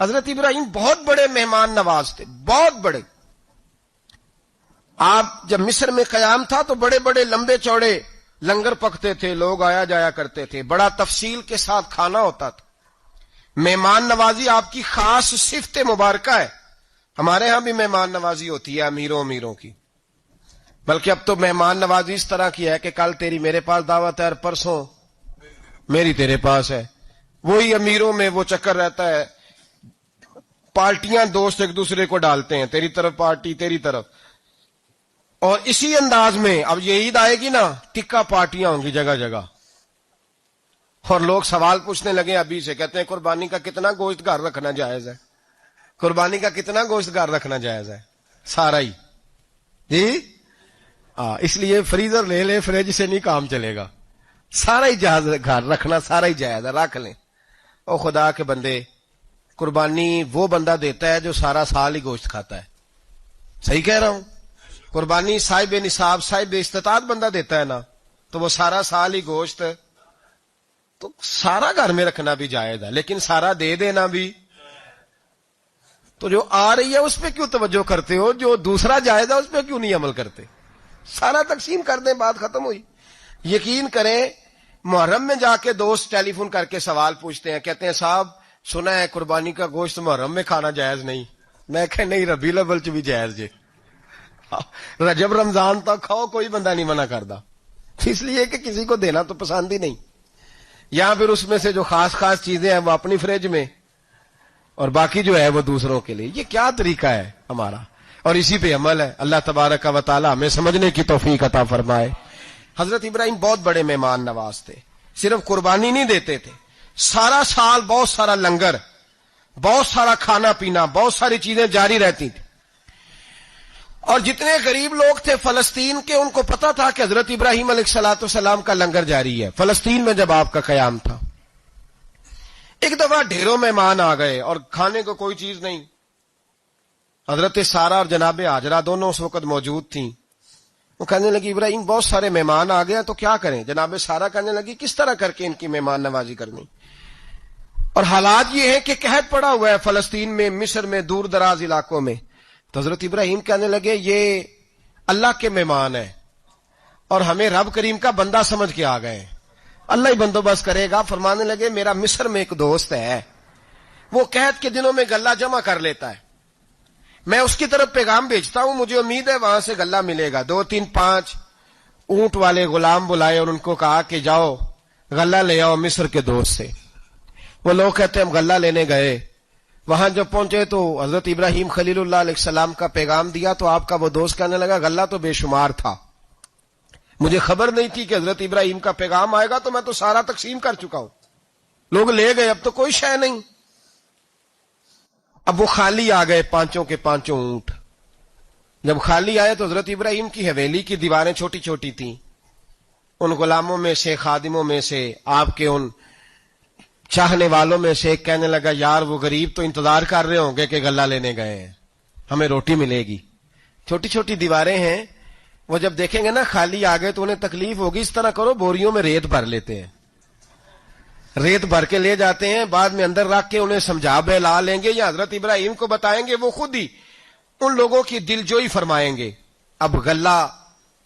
حضرت ابراہیم بہت بڑے مہمان نواز تھے، بہت بڑے. آپ جب مصر میں قیام تھا تو بڑے بڑے لمبے چوڑے لنگر پکتے تھے، لوگ آیا جایا کرتے تھے، بڑا تفصیل کے ساتھ کھانا ہوتا تھا. مہمان نوازی آپ کی خاص صفت مبارکہ ہے. ہمارے ہاں بھی مہمان نوازی ہوتی ہے امیروں کی، بلکہ اب تو مہمان نوازی اس طرح کی ہے کہ کل تیری میرے پاس دعوت ہے اور پرسوں میری تیرے پاس ہے. وہی امیروں میں وہ چکر رہتا ہے، پارٹیاں دوست ایک دوسرے کو ڈالتے ہیں، تیری طرف پارٹی تیری طرف. اور اسی انداز میں اب یہ عید آئے گی نا، ٹکا پارٹیاں ہوں گی جگہ جگہ. اور لوگ سوال پوچھنے لگے ابھی سے، کہتے ہیں قربانی کا کتنا گوشت گھر رکھنا جائز ہے؟ قربانی کا کتنا گوشت گھر رکھنا جائز ہے؟ سارا ہی. جی اس لیے فریزر لے لے، فریج سے نہیں کام چلے گا. سارا ہی جائز گھر رکھنا، سارا ہی جائز ہے، رکھ لیں. او خدا کے بندے، قربانی وہ بندہ دیتا ہے جو سارا سال ہی گوشت کھاتا ہے. صحیح کہہ رہا ہوں؟ قربانی صاحب نصاب، صاحب استطاعت بندہ دیتا ہے نا، تو وہ سارا سال ہی گوشت، تو سارا گھر میں رکھنا بھی جائز ہے، لیکن سارا دے دینا بھی. تو جو آ رہی ہے اس پہ کیوں توجہ کرتے ہو؟ جو دوسرا جائز ہے اس پہ کیوں نہیں عمل کرتے؟ سارا تقسیم کر دیں، بات ختم ہوئی. یقین کریں، محرم میں جا کے دوست ٹیلی فون کر کے سوال پوچھتے ہیں، کہتے ہیں صاحب سنا ہے قربانی کا گوشت محرم میں کھانا جائز نہیں. میں کہ نہیں، ربیع الاول چ بھی جائز جے، رجب رمضان تک کھاؤ، کوئی بندہ نہیں منع کردا. اس لیے کہ کسی کو دینا تو پسند ہی نہیں، یا پھر اس میں سے جو خاص خاص چیزیں ہیں وہ اپنی فریج میں، اور باقی جو ہے وہ دوسروں کے لیے. یہ کیا طریقہ ہے ہمارا؟ اور اسی پہ عمل ہے. اللہ تبارک و تعالی ہمیں سمجھنے کی توفیق عطا فرمائے. حضرت ابراہیم بہت بڑے مہمان نواز تھے. صرف قربانی نہیں دیتے تھے، سارا سال بہت سارا لنگر، بہت سارا کھانا پینا، بہت ساری چیزیں جاری رہتی تھی. اور جتنے غریب لوگ تھے فلسطین کے، ان کو پتا تھا کہ حضرت ابراہیم علیہ الصلوۃ والسلام کا لنگر جاری ہے. فلسطین میں جب آپ کا قیام تھا، ایک دفعہ ڈھیروں مہمان آ گئے اور کھانے کو کوئی چیز نہیں. حضرت سارہ اور جناب ہاجرہ دونوں اس وقت موجود تھیں. وہ کہنے لگی ابراہیم بہت سارے مہمان آ گئے تو کیا کریں؟ جناب سارہ کہنے لگی کس طرح کر کے ان کی مہمان نوازی کرنی؟ اور حالات یہ ہے کہ قحط پڑا ہوا ہے فلسطین میں، مصر میں، دور دراز علاقوں میں. تو حضرت ابراہیم کہنے لگے یہ اللہ کے مہمان ہیں اور ہمیں رب کریم کا بندہ سمجھ کے آ گئے، اللہ ہی بندوبست کرے گا. فرمانے لگے میرا مصر میں ایک دوست ہے، وہ قحط کے دنوں میں غلہ جمع کر لیتا ہے، میں اس کی طرف پیغام بھیجتا ہوں، مجھے امید ہے وہاں سے غلہ ملے گا. 2-3-5 اونٹ والے غلام بلائے اور ان کو کہا کہ جاؤ غلہ لے آؤ مصر کے دوست سے. وہ لوگ کہتے ہیں ہم غلہ لینے گئے، وہاں جب پہنچے تو حضرت ابراہیم خلیل اللہ علیہ السلام کا پیغام دیا تو آپ کا وہ دوست کہنے لگا غلہ تو بے شمار تھا، مجھے خبر نہیں تھی کہ حضرت ابراہیم کا پیغام آئے گا، تو میں تو سارا تقسیم کر چکا ہوں، لوگ لے گئے، اب تو کوئی شے نہیں. اب وہ خالی آ گئے، 5 کے 5 اونٹ. جب خالی آئے تو حضرت ابراہیم کی حویلی کی دیواریں چھوٹی چھوٹی تھیں. ان غلاموں میں سے، خادموں میں سے، آپ کے ان چاہنے والوں میں سے ایک کہنے لگا یار وہ غریب تو انتظار کر رہے ہوں گے کہ غلہ لینے گئے ہیں، ہمیں روٹی ملے گی. چھوٹی چھوٹی دیواریں ہیں، وہ جب دیکھیں گے نا خالی آ گئے تو انہیں تکلیف ہوگی. اس طرح کرو بوریوں میں ریت بھر لیتے ہیں، ریت بھر کے لے جاتے ہیں، بعد میں اندر رکھ کے انہیں سمجھا بہلا لیں گے یا حضرت ابراہیم کو بتائیں گے، وہ خود ہی ان لوگوں کی دل جوئی فرمائیں گے. اب غلہ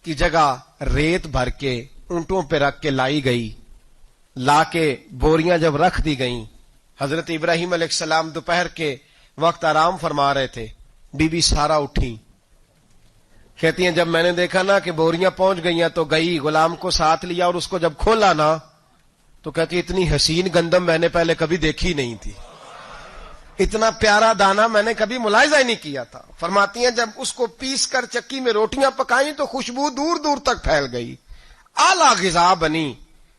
کی جگہ ریت بھر کے اونٹوں پہ رکھ کے لائی گئی. لا کے بوریاں جب رکھ دی گئیں، حضرت ابراہیم علیہ السلام دوپہر کے وقت آرام فرما رہے تھے. بی بی سارا اٹھی، کہتی ہیں جب میں نے دیکھا نا کہ بوریاں پہنچ گئی ہیں تو گئی، غلام کو ساتھ لیا اور اس کو جب کھولا نا تو کہتی اتنی حسین گندم میں نے پہلے کبھی دیکھی نہیں تھی، اتنا پیارا دانا میں نے کبھی ملاحظہ ہی نہیں کیا تھا. فرماتی ہیں جب اس کو پیس کر چکی میں روٹیاں پکائیں تو خوشبو دور دور تک پھیل گئی، اعلیٰ غذا بنی،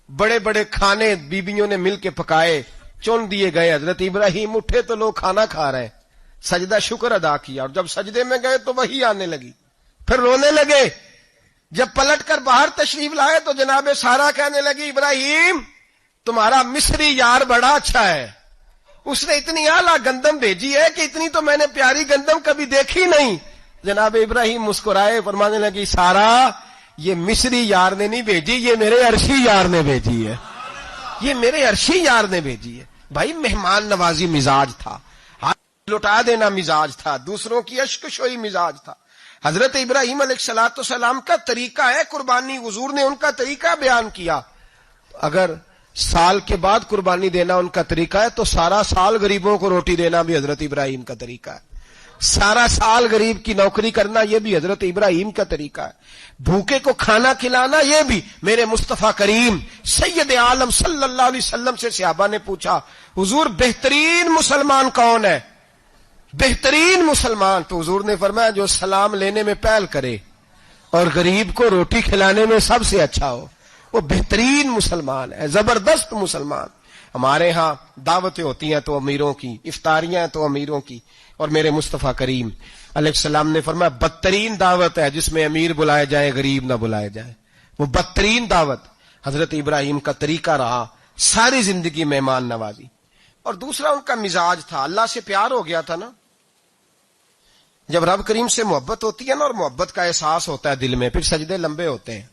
بڑے بڑے کھانے بیبیوں نے مل کے پکائے، چن دیے گئے. حضرت ابراہیم اٹھے تو لوگ کھانا کھا رہے، سجدہ شکر ادا کیا، اور جب سجدے میں گئے تو وحی آنے لگی، پھر رونے لگے. جب پلٹ کر باہر تشریف لائے تو جناب سارا کہنے لگی ابراہیم تمہارا مصری یار بڑا اچھا ہے، اس نے اتنی اعلیٰ گندم بھیجی ہے کہ اتنی تو میں نے پیاری گندم کبھی دیکھی نہیں. جناب ابراہیم مسکرائے، فرمانے لگی سارا یہ مصری یار نے نہیں بھیجی، یہ میرے عرشی یار نے بھیجی ہے، یہ میرے عرشی یار نے بھیجی ہے. بھائی مہمان نوازی مزاج تھا. لٹا دینا مزاج تھا، دوسروں کی اشکشوئی مزاج تھا۔ حضرت ابراہیم علیہ السلام کا طریقہ ہے قربانی، حضور نے ان کا طریقہ بیان کیا۔ اگر سال کے بعد قربانی دینا ان کا طریقہ ہے تو سارا سال غریبوں کو روٹی دینا بھی حضرت ابراہیم کا طریقہ ہے، سارا سال غریب کی نوکری کرنا یہ بھی حضرت ابراہیم کا طریقہ ہے، بھوکے کو کھانا کھلانا یہ بھی۔ میرے مصطفیٰ کریم سید عالم صلی اللہ علیہ وسلم سے صحابہ نے پوچھا حضور بہترین مسلمان کون ہے؟ بہترین مسلمان؟ تو حضور نے فرمایا جو سلام لینے میں پہل کرے اور غریب کو روٹی کھلانے میں سب سے اچھا ہو، وہ بہترین مسلمان ہے، زبردست مسلمان۔ ہمارے ہاں دعوتیں ہوتی ہیں تو امیروں کی، افطاریاں ہیں تو امیروں کی، اور میرے مصطفیٰ کریم علیہ السلام نے فرمایا بدترین دعوت ہے جس میں امیر بلائے جائے غریب نہ بلائے جائے، وہ بدترین دعوت۔ حضرت ابراہیم کا طریقہ رہا ساری زندگی مہمان نوازی۔ اور دوسرا ان کا مزاج تھا، اللہ سے پیار ہو گیا تھا نا، جب رب کریم سے محبت ہوتی ہے نا اور محبت کا احساس ہوتا ہے دل میں، پھر سجدے لمبے ہوتے ہیں۔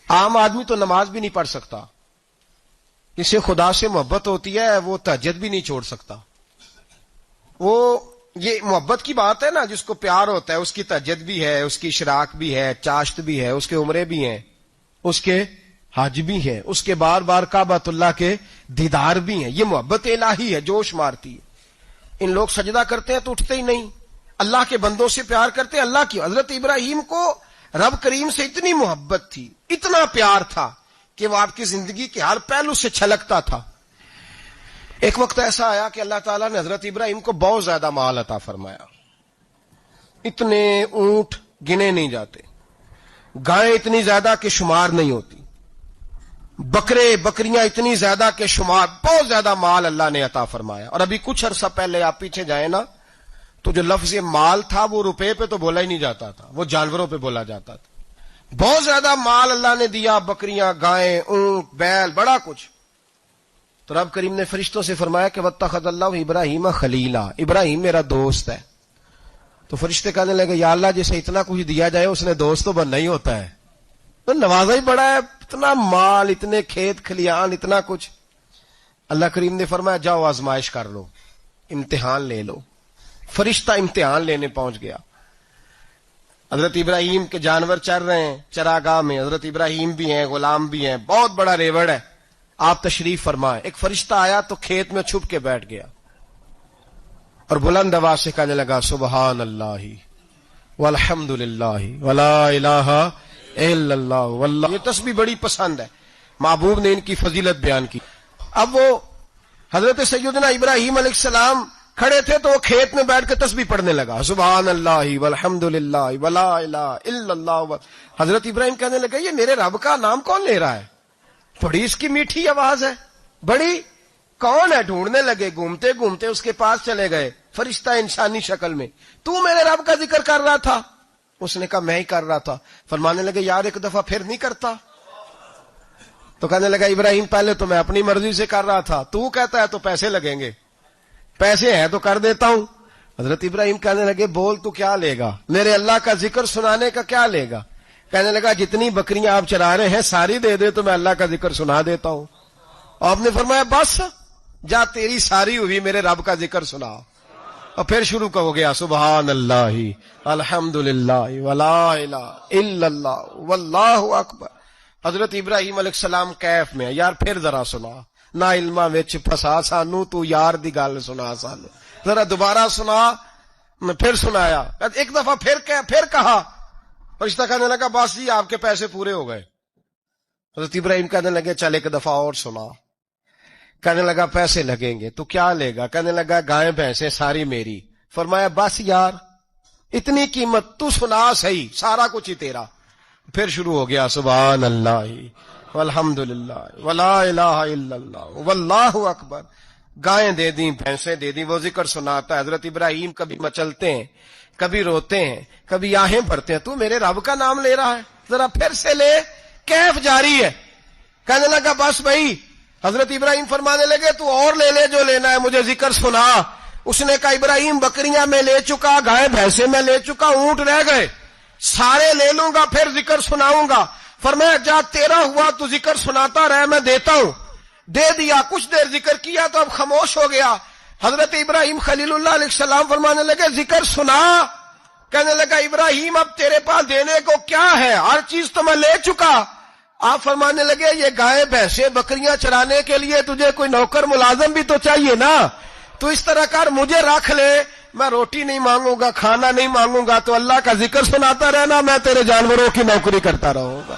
عام آدمی تو نماز بھی نہیں پڑھ سکتا، جس سے خدا سے محبت ہوتی ہے وہ تہجد بھی نہیں چھوڑ سکتا۔ وہ یہ محبت کی بات ہے نا، جس کو پیار ہوتا ہے اس کی تہجد بھی ہے، اس کی اشراق بھی ہے، چاشت بھی ہے، اس کے عمرے بھی ہیں، اس کے حج بھی ہیں، اس کے بار بار کعبۃ اللہ کے دیدار بھی ہیں۔ یہ محبت الہی ہے، جوش مارتی ہے۔ ان لوگ سجدہ کرتے ہیں تو اٹھتے ہی نہیں، اللہ کے بندوں سے پیار کرتے ہیں اللہ کی۔ حضرت ابراہیم کو رب کریم سے اتنی محبت تھی، اتنا پیار تھا کہ وہ آپ کی زندگی کے ہر پہلو سے چھلکتا تھا۔ ایک وقت ایسا آیا کہ اللہ تعالیٰ نے حضرت ابراہیم کو بہت زیادہ مال عطا فرمایا، اتنے اونٹ گنے نہیں جاتے، گائیں اتنی زیادہ کہ شمار نہیں ہوتی، بکرے بکریاں اتنی زیادہ کہ شمار، بہت زیادہ مال اللہ نے عطا فرمایا۔ اور ابھی کچھ عرصہ پہلے آپ پیچھے جائیں نا تو جو لفظ مال تھا وہ روپے پہ تو بولا ہی نہیں جاتا تھا، وہ جانوروں پہ بولا جاتا تھا۔ بہت زیادہ مال اللہ نے دیا، بکریاں، گائیں، اونٹ، بیل، بڑا کچھ۔ تو رب کریم نے فرشتوں سے فرمایا کہ واتخذ اللہ ابراہیم خلیلا، ابراہیم میرا دوست ہے۔ تو فرشتے کہنے لگے یا اللہ جسے اتنا کچھ دیا جائے اس نے دوست تو بننا ہی ہوتا ہے، تو نوازا ہی بڑا ہے، اتنا مال، اتنے کھیت کھلیان، اتنا کچھ۔ اللہ کریم نے فرمایا جاؤ آزمائش کر لو، امتحان لے لو۔ فرشتہ امتحان لینے پہنچ گیا۔ حضرت ابراہیم کے جانور چر رہے ہیں چراگاہ میں، حضرت ابراہیم بھی ہیں، غلام بھی ہیں، بہت بڑا ریوڑ ہے، آپ تشریف فرمائیں۔ ایک فرشتہ آیا تو کھیت میں چھپ کے بیٹھ گیا اور بلند آواز سے کہنے لگا سبحان اللہ والحمد للہ ولا الہ الا اللہ واللہ۔ یہ تسبیح بڑی پسند ہے، محبوب نے ان کی فضیلت بیان کی۔ اب وہ حضرت سیدنا ابراہیم علیہ السلام کھڑے تھے تو وہ کھیت میں بیٹھ کے تسبیح پڑھنے لگا، سبحان اللہ والحمد للہ ولا الہ الا اللہ۔ حضرت ابراہیم کہنے لگے یہ میرے رب کا نام کون لے رہا ہے؟ بڑی اس کی میٹھی آواز ہے، بڑی، کون ہے؟ ڈھونڈنے لگے، گھومتے گھومتے اس کے پاس چلے گئے، فرشتہ انسانی شکل میں۔ تو میرے رب کا ذکر کر رہا تھا؟ اس نے کہا میں ہی کر رہا تھا۔ فرمانے لگے یار ایک دفعہ پھر نہیں کرتا؟ تو کہنے لگا ابراہیم پہلے تو میں اپنی مرضی سے کر رہا تھا، تو کہتا ہے تو پیسے لگیں گے، پیسے ہیں تو کر دیتا ہوں۔ حضرت ابراہیم کہنے لگے بول تو کیا لے گا؟ میرے اللہ کا ذکر سنانے کا کیا لے گا؟ کہنے لگا جتنی بکریاں آپ چرا رہے ہیں ساری دے دے تو میں اللہ کا ذکر سنا دیتا ہوں۔ آپ نے فرمایا بس جا تیری ساری ہوئی، میرے رب کا ذکر سنا۔ اور پھر شروع ہو گیا سبحان اللہ الحمد للہ ولا الہ الا اللہ واللہ اکبر۔ حضرت ابراہیم علیہ السلام کیف میں، یار پھر ذرا سنا، نہ علما وچ پھسا سانو، تو یار دی گل سنا سانو، ذرا دوبارہ سنا۔ میں پھر سنایا، ایک دفعہ پھر کہا، فرشتہ کہنے لگا بس جی آپ کے پیسے پورے ہو گئے۔ حضرت ابراہیم کہنے لگے چل ایک دفعہ اور سنا۔ کہنے لگا پیسے لگیں گے، تو کیا لے گا؟ کہنے لگا گائیں بھینسیں ساری میری۔ فرمایا بس یار اتنی قیمت، تو سنا صحیح، سارا کچھ ہی تیرا۔ پھر شروع ہو گیا سبحان اللہ والحمد للہ ولا الہ الا اللہ واللہ اکبر۔ گائیں دے دیں، بھینسیں دے دیں، وہ ذکر سناتا ہے۔ حضرت ابراہیم کبھی مچلتے ہیں، کبھی روتے ہیں، کبھی آہیں بھرتے ہیں، تو میرے رب کا نام لے رہا ہے، ذرا پھر سے لے۔ کیف جاری ہے۔ کہنے لگا بس بھائی۔ حضرت ابراہیم فرمانے لگے تو اور لے لے جو لینا ہے، مجھے ذکر سنا۔ اس نے کہا ابراہیم بکریاں میں لے چکا، گائے بھینسیں میں لے چکا، اونٹ رہ گئے، سارے لے لوں گا پھر ذکر سناؤں گا۔ فرمایا جا تیرا ہوا تو ذکر سناتا رہ، میں دیتا ہوں۔ دے دیا، کچھ دیر ذکر کیا تو اب خاموش ہو گیا۔ حضرت ابراہیم خلیل اللہ علیہ السلام فرمانے لگے ذکر سنا. کہنے لگا ابراہیم اب تیرے پاس دینے کو کیا ہے, ہر چیز تو میں لے چکا. آپ فرمانے لگے یہ گائے بھینسیں بکریاں چرانے کے لیے تجھے کوئی نوکر ملازم بھی تو چاہیے نا, تو اس طرح کر مجھے رکھ لے, میں روٹی نہیں مانگوں گا, کھانا نہیں مانگوں گا, تو اللہ کا ذکر سناتا رہنا, میں تیرے جانوروں کی نوکری کرتا رہوں گا.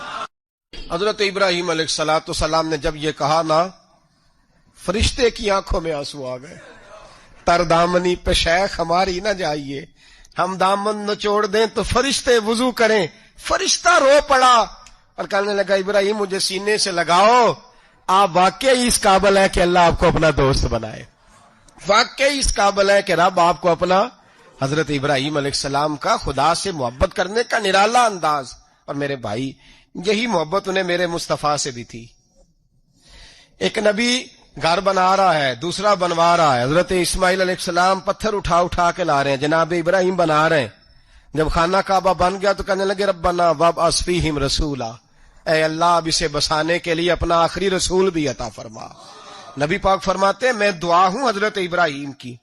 حضرت ابراہیم علیہ السلام نے جب یہ کہا نا, فرشتے کی آنکھوں میں آنسو آ گئے. تر دامنی پہ شیخ ہماری نہ جائیے, ہم دامن نچوڑ دیں تو فرشتے وضو کریں. فرشتہ رو پڑا اور کہنے لگا ابراہیم مجھے سینے سے لگاؤ, آپ واقعی اس قابل ہے کہ اللہ آپ کو اپنا دوست بنائے, واقعی اس قابل ہے کہ رب آپ کو اپنا. حضرت ابراہیم علیہ السلام کا خدا سے محبت کرنے کا نرالا انداز. اور میرے بھائی یہی محبت انہیں میرے مصطفیٰ سے بھی تھی. ایک نبی گھر بنا رہا ہے, دوسرا بنوا رہا ہے. حضرت اسماعیل علیہ السلام پتھر اٹھا اٹھا کے لا رہے ہیں, جناب ابراہیم بنا رہے ہیں. جب خانہ کعبہ بن گیا تو کہنے لگے ربنا وابعث فیہم رسولا, اے اللہ اب اسے بسانے کے لیے اپنا آخری رسول بھی عطا فرما. نبی پاک فرماتے ہیں میں دعا ہوں حضرت ابراہیم کی.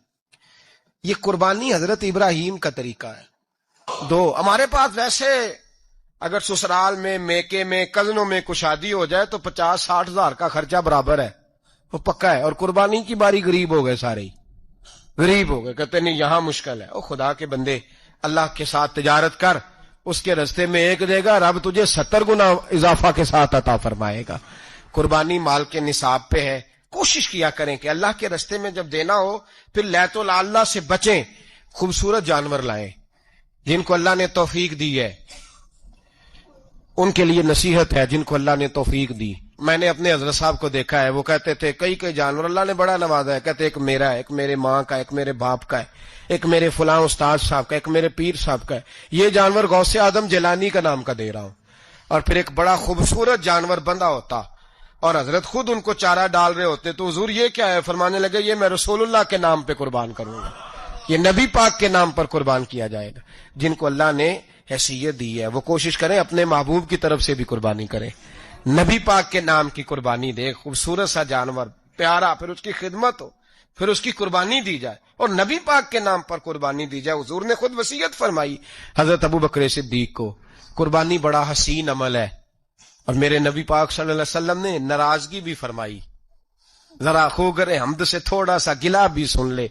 یہ قربانی حضرت ابراہیم کا طریقہ ہے. دو ہمارے پاس ویسے اگر سسرال میں, میکے میں, کزنوں میں کچھ شادی ہو جائے تو 50-60 ہزار کا خرچہ برابر ہے, وہ پکا ہے. اور قربانی کی باری غریب ہو گئے, سارے غریب ہو گئے, کہتے نہیں یہاں مشکل ہے. او خدا کے بندے, اللہ کے ساتھ تجارت کر, اس کے رستے میں ایک دے گا, رب تجھے 70 گنا اضافہ کے ساتھ عطا فرمائے گا. قربانی مال کے نصاب پہ ہے. کوشش کیا کریں کہ اللہ کے رستے میں جب دینا ہو پھر لیت اللہ سے بچیں, خوبصورت جانور لائیں. جن کو اللہ نے توفیق دی ہے ان کے لیے نصیحت ہے, جن کو اللہ نے توفیق دی. میں نے اپنے حضرت صاحب کو دیکھا ہے, وہ کہتے تھے کئی جانور اللہ نے بڑا نوازا ہے. کہتے ایک میرا ہے, ایک میرے ماں کا, ایک میرے باپ کا ہے, ایک میرے فلاں استاد صاحب کا, ایک میرے پیر صاحب کا ہے. یہ جانور غوث اعظم جیلانی کا نام کا دے رہا ہوں. اور پھر ایک بڑا خوبصورت جانور بندہ ہوتا اور حضرت خود ان کو چارہ ڈال رہے ہوتے, تو حضور یہ کیا ہے؟ فرمانے لگے یہ میں رسول اللہ کے نام پہ قربان کروں گا, یہ نبی پاک کے نام پر قربان کیا جائے گا. جن کو اللہ نے حیثیت دی ہے وہ کوشش کریں اپنے محبوب کی طرف سے بھی قربانی کریں, نبی پاک کے نام کی قربانی دے. خوبصورت سا جانور پیارا, پھر اس کی خدمت ہو, پھر اس کی قربانی دی جائے اور نبی پاک کے نام پر قربانی دی جائے. حضور نے خود وصیت فرمائی حضرت ابو بکر صدیق کو, قربانی بڑا حسین عمل ہے. اور میرے نبی پاک صلی اللہ علیہ وسلم نے ناراضگی بھی فرمائی, ذرا خوگر حمد سے تھوڑا سا گلا بھی سن لے.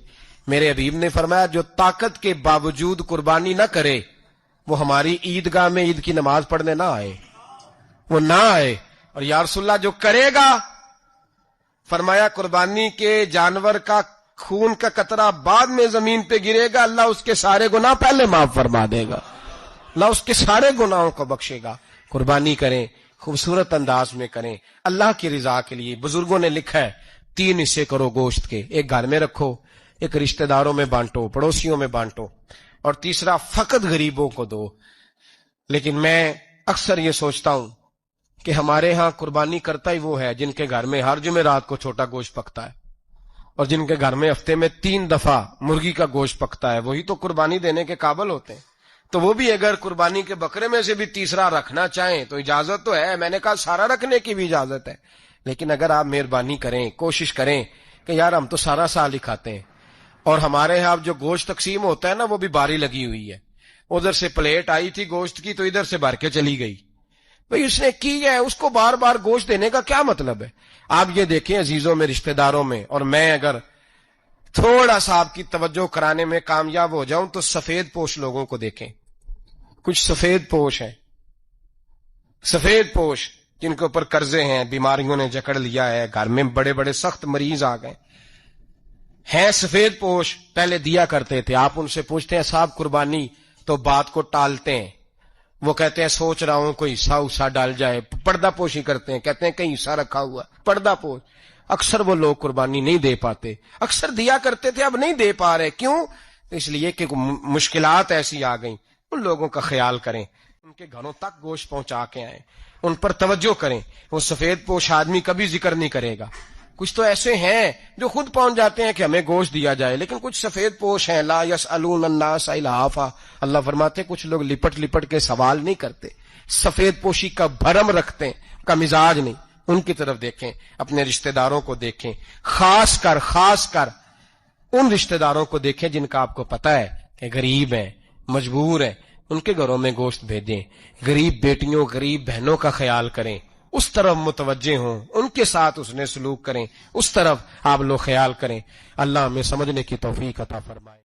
میرے حبیب نے فرمایا جو طاقت کے باوجود قربانی نہ کرے وہ ہماری عیدگاہ میں عید کی نماز پڑھنے نہ آئے, وہ نہ آئے. اور یا رسول اللہ جو کرے گا, فرمایا قربانی کے جانور کا خون کا قطرہ بعد میں زمین پہ گرے گا, اللہ اس کے سارے گناہ پہلے معاف فرما دے گا, اللہ اس کے سارے گناہوں کو بخشے گا. قربانی کریں, خوبصورت انداز میں کریں, اللہ کی رضا کے لیے. بزرگوں نے لکھا ہے 3 حصے کرو گوشت کے, ایک گھر میں رکھو, ایک رشتہ داروں میں بانٹو, پڑوسیوں میں بانٹو, اور تیسرا فقط غریبوں کو دو. لیکن میں اکثر یہ سوچتا ہوں کہ ہمارے ہاں قربانی کرتا ہی وہ ہے جن کے گھر میں ہر جمعرات کو چھوٹا گوشت پکتا ہے, اور جن کے گھر میں ہفتے میں 3 دفعہ مرغی کا گوشت پکتا ہے, وہی تو قربانی دینے کے قابل ہوتے ہیں. تو وہ بھی اگر قربانی کے بکرے میں سے بھی تیسرا رکھنا چاہیں تو اجازت تو ہے, میں نے کہا سارا رکھنے کی بھی اجازت ہے. لیکن اگر آپ مہربانی کریں, کوشش کریں کہ یار ہم تو سارا سال ہی کھاتے ہیں, اور ہمارے یہاں جو گوشت تقسیم ہوتا ہے نا وہ بھی باری لگی ہوئی ہے, ادھر سے پلیٹ آئی تھی گوشت کی تو ادھر سے بھر کے چلی گئی. بھئی اس نے کی ہے, اس کو بار بار گوشت دینے کا کیا مطلب ہے؟ آپ یہ دیکھیں عزیزوں میں, رشتہ داروں میں, اور میں اگر تھوڑا سا آپ کی توجہ کرانے میں کامیاب ہو جاؤں تو سفید پوش لوگوں کو دیکھیں. کچھ سفید پوش ہیں, سفید پوش جن کے اوپر قرضے ہیں, بیماریوں نے جکڑ لیا ہے, گھر میں بڑے بڑے سخت مریض آ گئے ہیں, سفید پوش پہلے دیا کرتے تھے. آپ ان سے پوچھتے ہیں صاحب قربانی, تو بات کو ٹالتے ہیں. وہ کہتے ہیں سوچ رہا ہوں کوئی حصہ ڈال جائے, پردہ پوشی کرتے ہیں, کہتے ہیں کہیں حصہ رکھا ہوا, پردہ پوش. اکثر وہ لوگ قربانی نہیں دے پاتے, اکثر دیا کرتے تھے اب نہیں دے پا رہے. کیوں؟ اس لیے کہ مشکلات ایسی آ گئیں. ان لوگوں کا خیال کریں, ان کے گھروں تک گوشت پہنچا کے آئیں, ان پر توجہ کریں. وہ سفید پوش آدمی کبھی ذکر نہیں کرے گا. کچھ تو ایسے ہیں جو خود پہنچ جاتے ہیں کہ ہمیں گوشت دیا جائے, لیکن کچھ سفید پوش ہیں لا یسألون الناس الہافا. اللہ فرماتے کچھ لوگ لپٹ لپٹ کے سوال نہیں کرتے, سفید پوشی کا بھرم رکھتے ہیں, کا مزاج نہیں. ان کی طرف دیکھیں, اپنے رشتہ داروں کو دیکھیں, خاص کر ان رشتہ داروں کو دیکھیں جن کا آپ کو پتا ہے کہ غریب ہیں، مجبور ہیں، ان کے گھروں میں گوشت بھیجیں. غریب بیٹیوں، غریب بہنوں کا خیال کریں، اس طرف متوجہ ہوں، ان کے ساتھ اس نے سلوک کریں، اس طرف آپ لوگ خیال کریں. اللہ ہمیں سمجھنے کی توفیق عطا فرمائے.